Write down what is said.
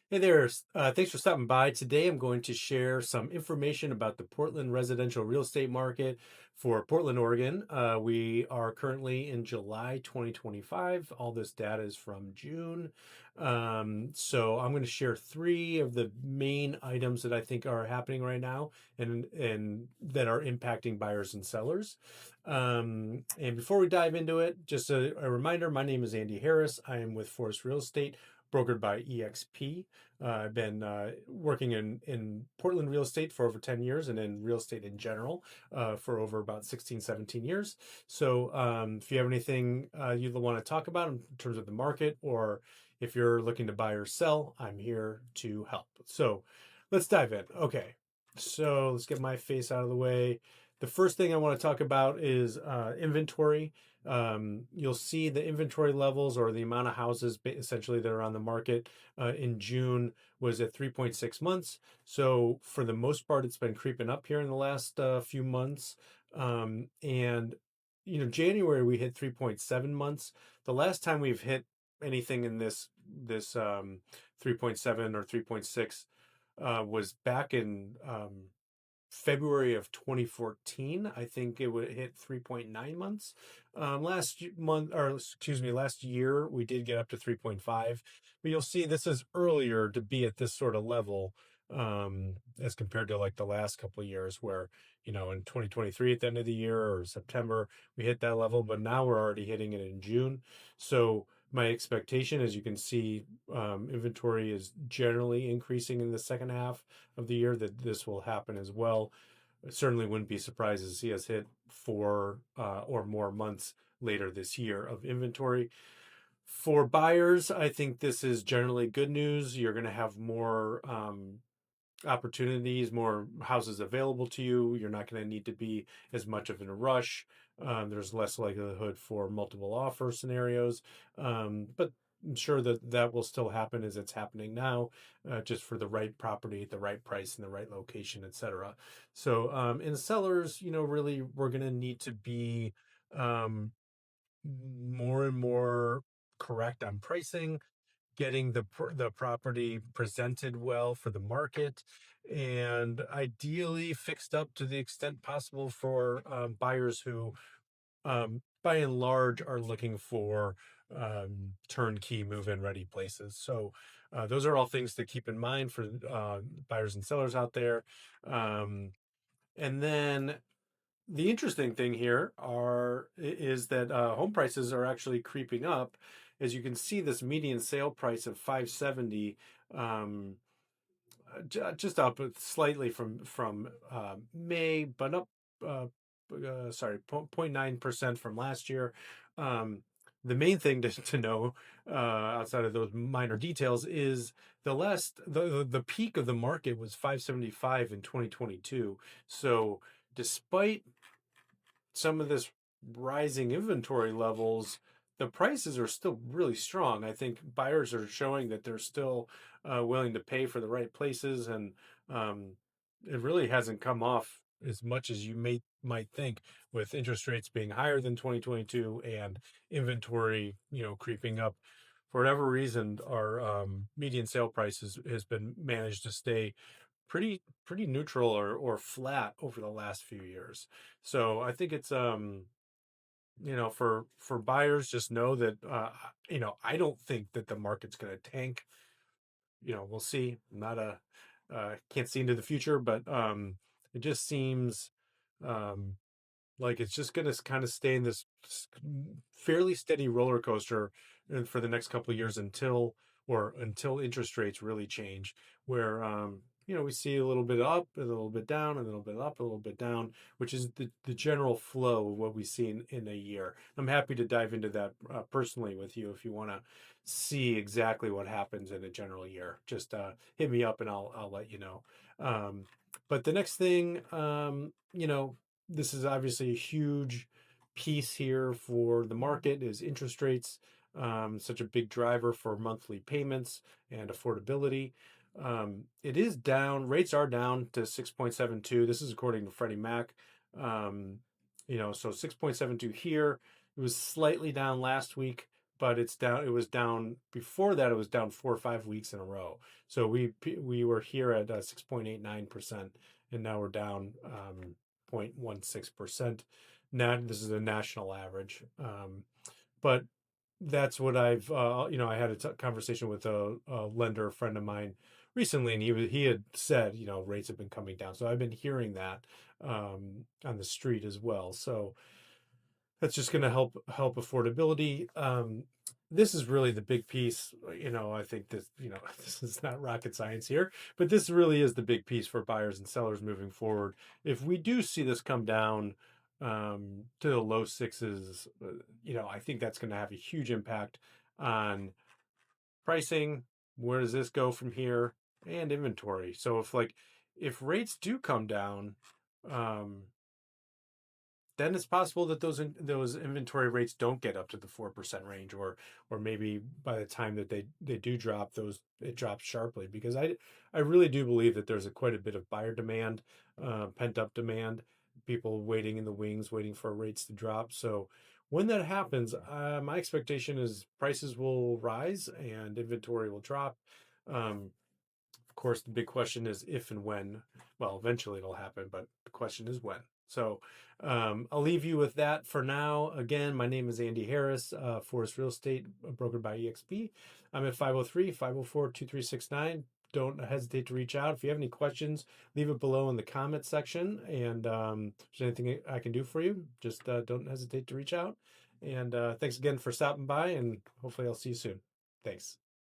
Hey there. Thanks for stopping by. Today I'm going to share some information about the Portland residential real estate market for Portland, Oregon. We are currently in July 2025. All this data is from June. So I'm going to share three of the main items that I think are happening right now and that are impacting buyers and sellers. And before we dive into it, just a reminder, my name is Andy Harris. I am with Foris Real Estate, brokered by EXP. I've been working in Portland real estate for over 10 years and in real estate in general for over about 16, 17 years. So if you have anything you want to talk about in terms of the market, or if you're looking to buy or sell, I'm here to help. So let's dive in. Okay. So let's get my face out of the way. The first thing I want to talk about is inventory. You'll see the inventory levels, or the amount of houses essentially that are on the market in June, was at 3.6 months. So for the most part, it's been creeping up here in the last few months. And January we hit 3.7 months. The last time we've hit anything in this 3.7 or 3.6 was back in February of 2014. I think it would hit 3.9 months. Last year, we did get up to 3.5, but you'll see this is earlier to be at this sort of level as compared to like the last couple of years where, in 2023 at the end of the year or September, we hit that level, but now we're already hitting it in June. So my expectation, as you can see, inventory is generally increasing in the second half of the year, that this will happen as well. I certainly wouldn't be surprised to see us hit 4 or more months later this year of inventory. For buyers, I think this is generally good news. You're going to have more opportunities, more houses available to you. You're not going to need to be as much of in a rush. There's less likelihood for multiple offer scenarios, but I'm sure that that will still happen as it's happening now, just for the right property at the right price in the right location, etc. So, in sellers, really, we're going to need to be um, more and more correct on pricing, getting the property presented well for the market, and ideally fixed up to the extent possible for buyers who, by and large, are looking for turnkey move-in ready places. So those are all things to keep in mind for buyers and sellers out there. And then the interesting thing here is that home prices are actually creeping up. As you can see, this median sale price of 570, um, just up slightly from May, but up sorry 0.9% from last year. Um, the main thing to know, outside of those minor details, is the peak of the market was 575 in 2022. So despite some of this rising inventory levels, the prices are still really strong. I think buyers are showing that they're still willing to pay for the right places, and um, it really hasn't come off as much as you might think, with interest rates being higher than 2022 and inventory, creeping up. For whatever reason, our median sale price has been managed to stay pretty neutral or flat over the last few years. So I think it's for buyers, just know that I don't think that the market's going to tank. We'll see. I'm not a can't see into the future, but it just seems um like it's just going to kind of stay in this fairly steady roller coaster for the next couple of years until interest rates really change, where we see a little bit up, a little bit down, a little bit up, a little bit down, which is the general flow of what we see in a year. I'm happy to dive into that personally with you if you want to see exactly what happens in a general year. Just hit me up and I'll let you know. But the next thing, this is obviously a huge piece here for the market, is interest rates. Such a big driver for monthly payments and affordability. It is down. Rates are down to 6.72. This is according to Freddie Mac. So 6.72 here. It was slightly down last week, but it's down. It was down before that. It was down 4 or 5 weeks in a row. So we were here at 6.89%, and now we're down 0.16%. Now this is a national average, but that's what I had a conversation with a lender friend of mine recently, and he had said, rates have been coming down. So I've been hearing that on the street as well. So that's just going to help affordability. This is really the big piece. I think this, this is not rocket science here, but this really is the big piece for buyers and sellers moving forward. If we do see this come down to the low sixes, I think that's going to have a huge impact on pricing. Where does this go from here? And inventory. So if rates do come down, um, then it's possible that those inventory rates don't get up to the 4% range, or maybe by the time that they do drop, it drops sharply, because I really do believe that there's quite a bit of buyer demand, pent up demand, people waiting in the wings, waiting for rates to drop. So when that happens, my expectation is prices will rise and inventory will drop. Of course, the big question is if and when. Well, eventually it'll happen, but the question is when. So I'll leave you with that for now. Again, my name is Andy Harris, Foris Real Estate, brokered by EXP. I'm at 503-504-2369. Don't hesitate to reach out. If you have any questions, leave it below in the comment section. And if there's anything I can do for you, just don't hesitate to reach out. And thanks again for stopping by, and hopefully I'll see you soon. Thanks.